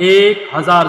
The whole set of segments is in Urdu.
1000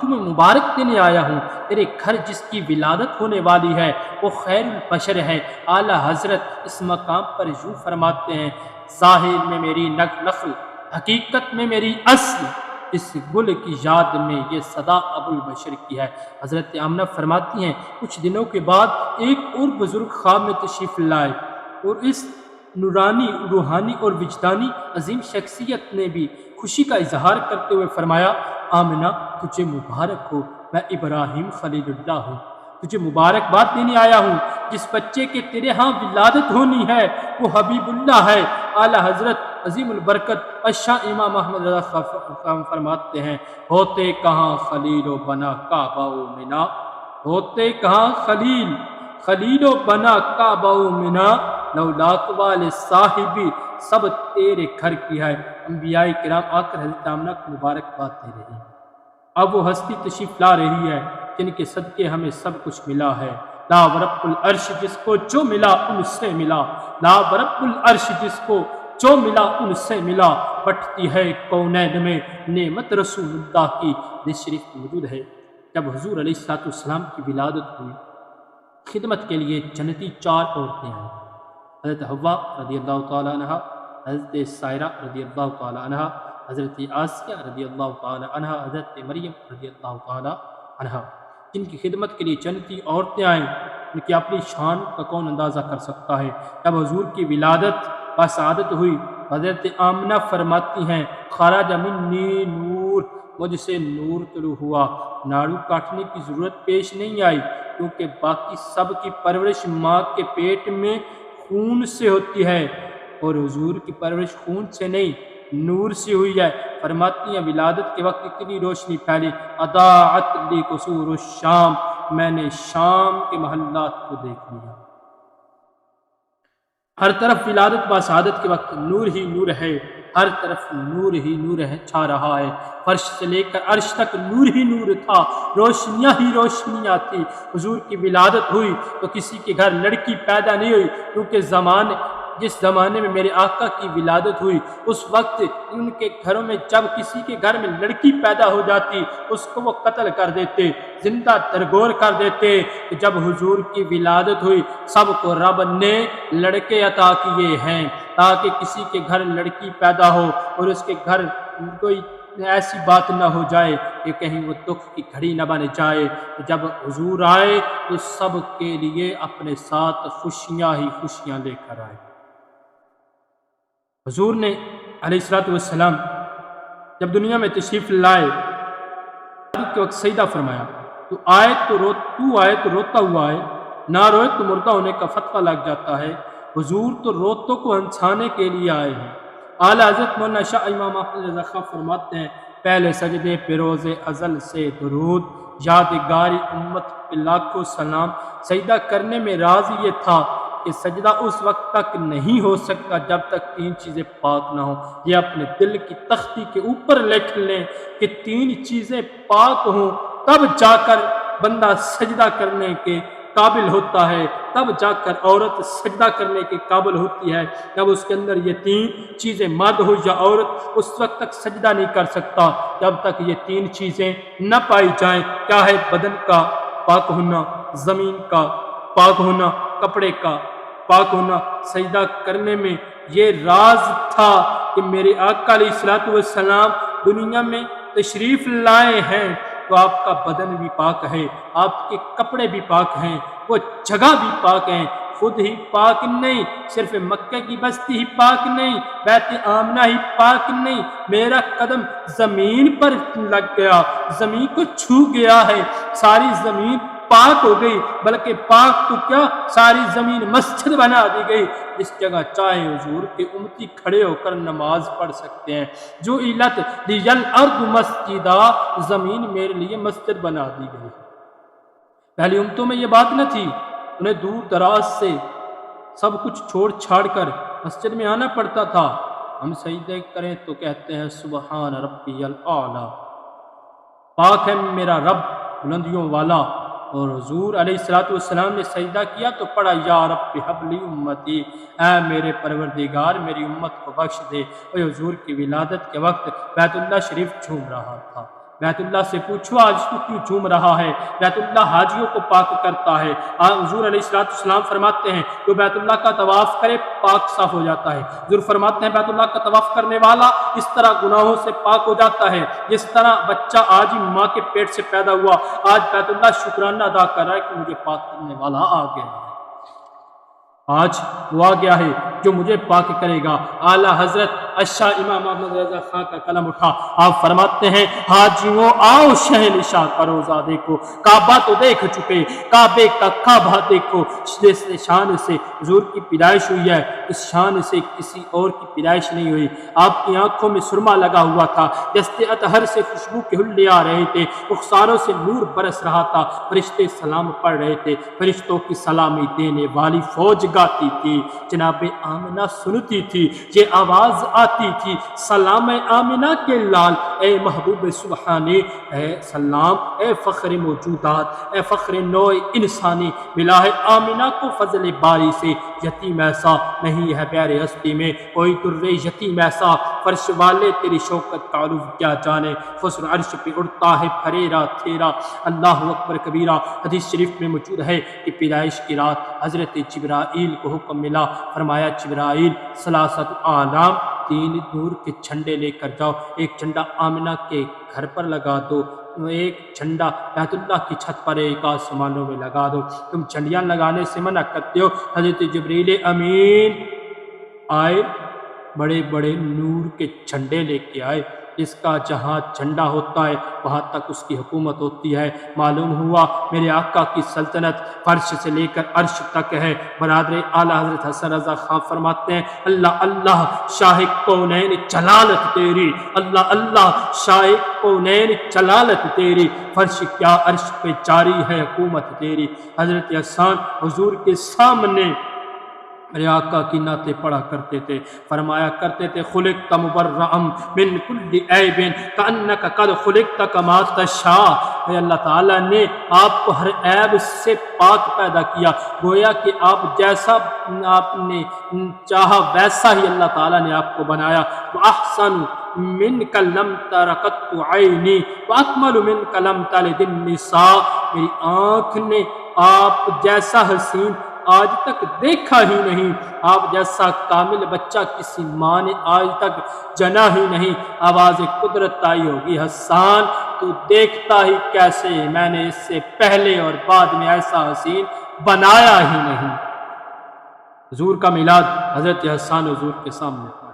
تمہیں مبارک دینے آیا ہوں۔ تیرے گھر جس کی ولادت ہونے والی ہے وہ خیر البشر ہے۔ اعلیٰ حضرت اس مقام پر یوں فرماتے ہیں، ظاہر میں میری نقل، حقیقت میں میری اصل، اس گل کی یاد میں یہ صدا ابو البشر کی ہے۔ حضرت آمنہ فرماتی ہیں کچھ دنوں کے بعد ایک اور بزرگ خواب میں تشریف لائے اور اس نورانی، روحانی اور وجدانی عظیم شخصیت نے بھی خوشی کا اظہار کرتے ہوئے فرمایا، آمنہ تجھے مبارک ہو، میں ابراہیم خلیل اللہ ہوں، تجھے مبارکباد دینے آیا ہوں۔ جس بچے کے تیرے ہاں ولادت ہونی ہے وہ حبیب اللہ ہے۔ اعلیٰ حضرت عظیم البرکت شاہ امام احمد رضا خان فرماتے ہیں، ہوتے کہاں خلیل و بنا کعبہ و منا، ہوتے کہاں خلیل و بنا کعبہ و منا، لولاک والے صاحبی سب تیرے گھر کی ہے۔ انبیاء کرام آ کر حضرت آمنہ کو مبارکباد دے رہی ہیں۔ اب وہ ہستی تشریف لا رہی ہے جن کے صدقے ہمیں سب کچھ ملا ہے۔ لا ورب العرش جس کو جو ملا ان سے ملا، لا ورب العرش جس کو جو ملا ان سے ملا، بٹتی ہے کونین میں نعمت رسول اللہ کی۔ حدیث شریف موجود ہے جب حضور علیہ السلام کی ولادت ہوئی، خدمت کے لیے جنتی 4 عورتیں آئیں، حضرت حوا رضی اللہ تعالی عنہ، حضرت سائرہ رضی اللہ تعالی عنہ، حضرت آسیہ رضی اللہ تعالی عنہ، حضرت مریم رضی اللہ تعالی عنہ، جن کی خدمت کے لیے جنتی عورتیں آئیں۔ ان کی اپنی شان کا کون اندازہ کر سکتا ہے۔ جب حضور کی ولادت کا سعادت ہوئی، حضرت آمنہ فرماتی ہیں، خرج منی نور، مجھ سے نور طلوع ہوا، ناڑو کاٹنے کی ضرورت پیش نہیں آئی، کیونکہ باقی سب کی پرورش ماں کے پیٹ میں خون سے ہوتی ہے اور حضور کی پرورش خون سے نہیں نور سے ہوئی ہے۔ فرماتی ہیں ولادت کے وقت اتنی روشنی پھیلی، اضاعت لی قصور الشام، میں نے شام کے محلات کو دیکھ لیا۔ ہر طرف ولادت با سعادت کے وقت نور ہی نور ہے، ہر طرف نور ہی نور ہے چھا رہا ہے، فرش سے لے کر عرش تک نور ہی نور تھا، روشنیاں ہی روشنیاں تھی۔ حضور کی ولادت ہوئی تو کسی کے گھر لڑکی پیدا نہیں ہوئی، کیونکہ جس زمانے میں میرے آقا کی ولادت ہوئی اس وقت ان کے گھروں میں جب کسی کے گھر میں لڑکی پیدا ہو جاتی اس کو وہ قتل کر دیتے، زندہ درگور کر دیتے۔ جب حضور کی ولادت ہوئی سب کو رب نے لڑکے عطا کیے ہیں تاکہ کسی کے گھر لڑکی پیدا ہو اور اس کے گھر کوئی ایسی بات نہ ہو جائے کہ کہیں وہ دکھ کی گھڑی نہ بن جائے۔ جب حضور آئے تو سب کے لیے اپنے ساتھ خوشیاں ہی خوشیاں لے کر آئے۔ حضور نے علیہ السلام جب دنیا میں تشریف لائے کے وقت سجدہ فرمایا تو آئے تو روتا ہوا آئے، نہ روئے تو مردہ ہونے کا فتویٰ لگ جاتا ہے۔ حضور تو روتوں کو ہنسانے کے لیے آئے ہیں۔ اعلیٰ حضرت مولانا شاہ امام احمد رضا خان فرماتے ہیں، پہلے سجدے پہ روز ازل سے درود، یادگاری امت پہ لاکھوں سلام۔ سجدہ کرنے میں راز یہ تھا کہ سجدہ اس وقت تک نہیں ہو سکتا جب تک 3 چیزیں پاک نہ ہوں۔ یہ اپنے دل کی تختی کے اوپر لکھ لیں کہ 3 چیزیں پاک ہوں تب جا کر بندہ سجدہ کرنے کے قابل ہوتا ہے، تب جا کر عورت سجدہ کرنے کے قابل ہوتی ہے۔ جب اس کے اندر یہ 3 چیزیں مرد ہو یا عورت اس وقت تک سجدہ نہیں کر سکتا جب تک یہ 3 چیزیں نہ پائی جائیں۔ کیا ہے؟ بدن کا پاک ہونا، زمین کا پاک ہونا، کپڑے کا پاک ہونا۔ سجدہ کرنے میں یہ راز تھا کہ میرے آقا علیہ السلام دنیا میں تشریف لائے ہیں تو آپ کا بدن بھی پاک ہے، آپ کے کپڑے بھی پاک ہیں، وہ جگہ بھی پاک ہیں۔ خود ہی پاک نہیں، صرف مکہ کی بستی ہی پاک نہیں، بیت آمنہ ہی پاک نہیں، میرا قدم زمین پر لگ گیا، زمین کو چھو گیا ہے، ساری زمین پاک ہو گئی، بلکہ پاک تو کیا ساری زمین مسجد بنا دی گئی، اس جگہ چاہے حضور کے امتی کھڑے ہو کر نماز پڑھ سکتے ہیں۔ جو علت لیل ارض مسجدہ، زمین میرے لیے مسجد بنا دی گئی۔ پہلی امتوں میں یہ بات نہ تھی، انہیں دور دراز سے سب کچھ چھوڑ چھاڑ کر مسجد میں آنا پڑتا تھا۔ ہم سجدے کریں تو کہتے ہیں سبحان ربی الاعلی، پاک ہے میرا رب بلندیوں والا۔ اور حضور علیہ السلام نے سجدہ کیا تو پڑھا یا رب ہب لی امتی، اے میرے پروردگار میری امت کو بخش دے۔ اور حضور کی ولادت کے وقت بیت اللہ شریف جھوم رہا تھا، بیت اللہ سے پوچھو آج تو کیوں جھوم رہا ہے؟ بیت اللہ حاجیوں کو پاک کرتا ہے۔ حضور علیہ السلام فرماتے ہیں جو بیت اللہ کا طواف کرے پاک صاف ہو جاتا ہے۔ حضور فرماتے ہیں بیت اللہ کا طواف کرنے والا اس طرح گناہوں سے پاک ہو جاتا ہے جس طرح بچہ آج ہی ماں کے پیٹ سے پیدا ہوا، آج بیت اللہ شکرانہ ادا کر رہا ہے کہ مجھے پاک کرنے والا آ گیا ہے، آج وہ آ گیا ہے جو مجھے پاک کرے گا۔ اعلیٰ حضرت اشاہ امام محمد رضا خان کا قلم اٹھا، آپ فرماتے ہیں حاجیوں آؤ شہنشاہ کا روزہ دیکھو، کعبہ تو دیکھ چکے، کعبے کا کعبہ دیکھو، جس شان سے حضور کی پیدائش ہوئی ہے اس شان سے کسی اور کی پیدائش نہیں ہوئی۔ آپ کی آنکھوں میں سرما لگا ہوا تھا، دست اطہر سے خوشبو کے حلے آ رہے تھے، رخساروں سے نور برس رہا تھا، فرشتے سلام پڑھ رہے تھے، فرشتوں کی سلامی دینے والی فوج گاتی تھی، جناب آمنہ سنتی تھی، یہ آواز آتی تھی سلام آمنہ کے لال، اے محبوب سبحانی، اے سلام، اے فخر موجودات، اے فخر نوع انسانی، ملا ہے آمنہ کو فضل باری سے، یتیم ایسا نہیں ہے بیر ہستی میں کوئی در یتیم ایسا، فرش والے تیری شوکت کا علو کیا جانے، خسر عرش پہ اڑتا ہے پھریرا تھیرا، اللہ اکبر کبیرہ۔ حدیث شریف میں موجود ہے کہ پیدائش کی رات حضرت جبرائیل کو حکم ملا، فرمایا جبرائیل ثلاثۃ اعلام، 3 نور کے جھنڈے لے کر جاؤ، ایک جھنڈا آمنہ کے گھر پر لگا دو، ایک جھنڈا بیت اللہ کی چھت پر، ایک آسمانوں میں لگا دو، تم جھنڈیاں لگانے سے منع کرتے ہو۔ حضرت جبریل امین آئے، بڑے بڑے نور کے جھنڈے لے کے آئے، اس کا جہاں جھنڈا ہوتا ہے وہاں تک اس کی حکومت ہوتی ہے۔ معلوم ہوا میرے آقا کی سلطنت فرش سے لے کر عرش تک ہے۔ برادر اعلیٰ حضرت حسن رضا خان فرماتے ہیں اللہ اللہ شاہ کونین جلالت تیری، اللہ اللہ شاہ کونین جلالت تیری، فرش کیا عرش پہ جاری ہے حکومت تیری۔ حضرت حسان حضور کے سامنے میرے آقا کی نعتیں پڑھا کرتے تھے، فرمایا کرتے تھے خلقت مبرئم من کل عیب کانک قد خلقت کما تشاء، اے اللہ تعالیٰ نے آپ کو ہر عیب سے پاک پیدا کیا، گویا کہ آپ جیسا آپ نے چاہا ویسا ہی اللہ تعالیٰ نے آپ کو بنایا۔ وَأَحْسَنُ مِنْكَ لَمْ تَرَ قَطُّ عَيْنِي وَأَكْمَلُ مِنْكَ لَمْ تَلِدِ النِّسَاء، میری آنکھ نے آپ جیسا حسین آج تک دیکھا ہی نہیں، آپ جیسا کامل بچہ کسی ماں نے آج تک جنا ہی نہیں۔ آواز قدرت آئی ہوگی حسان تو دیکھتا ہی کیسے، میں نے اس سے پہلے اور بعد میں ایسا حسین بنایا ہی نہیں۔ حضور کا میلاد حضرت حسان حضور کے سامنے پڑھا،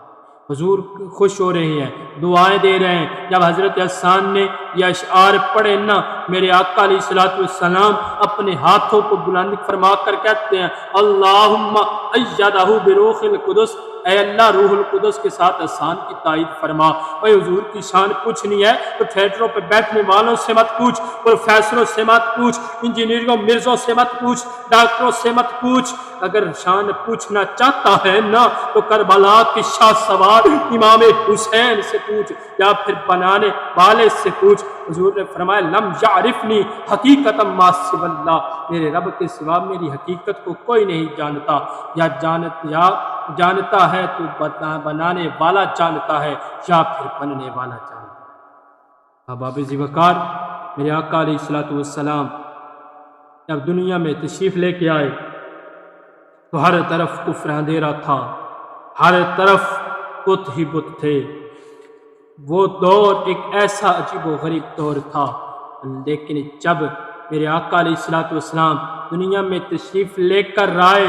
حضور خوش ہو رہے ہیں، دعائیں دے رہے ہیں۔ جب حضرت حسان نے یہ اشعار پڑھے نا، میرے آقا علیہ السلام اپنے ہاتھوں کو بلند فرما کر کہتے ہیں اللہم ایدہ بروح القدس، اے اللہ روح القدس کے ساتھ حسان کی تائید فرما۔ اے حضور کی شان پوچھنی ہے تو تھیٹروں پہ بیٹھنے والوں سے مت پوچھ، پروفیسروں سے مت پوچھ، انجینئروں مرزوں سے مت پوچھ، ڈاکٹروں سے مت پوچھ، اگر شان پوچھنا چاہتا ہے نا تو کربلا کے شاہ سوار امام حسین سے پوچھ یا پھر بنانے والے سے پوچھ۔ حضور نے فرمایا لم یعرفنی حقیقتا ما سوی اللہ، میرے رب کے سوا میری حقیقت کو کوئی نہیں جانتا، یا جانتا ہے تو بنانے والا جانتا ہے یا پھر بننے والا جانتا ہے۔ احباب ذوقار، میرے آقا علیہ السلام جب دنیا میں تشریف لے کے آئے تو ہر طرف کفر اندھیرا تھا، ہر طرف بت ہی بت تھے۔ وہ دور ایک ایسا عجیب و غریب دور تھا، لیکن جب میرے آقا علیہ السلام دنیا میں تشریف لے کر آئے،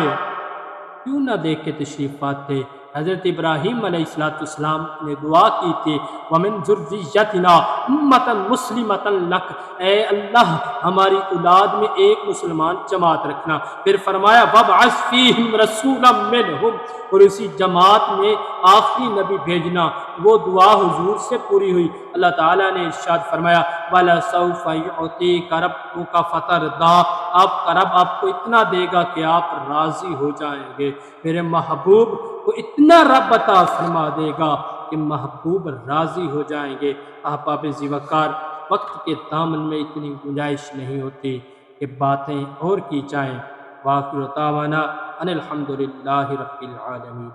کیوں نہ دیکھ کے تشریف آتے؟ حضرت ابراہیم علیہ السلام نے دعا کی تھی وَمِن ذُرِّيَّتِنَا أُمَّةً مُسْلِمَةً لَكَ، اے اللہ ہماری اولاد میں ایک مسلمان جماعت رکھنا۔ پھر فرمایا وَابْعَثْ فِيهِمْ رَسُولًا مِّنْهُمْ، اور اسی جماعت میں آخری نبی بھیجنا۔ وہ دعا حضور سے پوری ہوئی، اللہ تعالیٰ نے ارشاد فرمایا وَلَسَوْفَ يُعْطِيكَ رَبُّكَ فَتَرْضَىٰ، آپ کا رب آپ کو اتنا دے گا کہ آپ راضی ہو جائیں گے۔ میرے محبوب کو اتنا رب عطا فرما دے گا کہ محبوب راضی ہو جائیں گے۔ احباب ذوقار، وقت کے دامن میں اتنی گنجائش نہیں ہوتی کہ باتیں اور کی جائیں۔ وآخر دعوانا ان الحمد للہ رب العالمین۔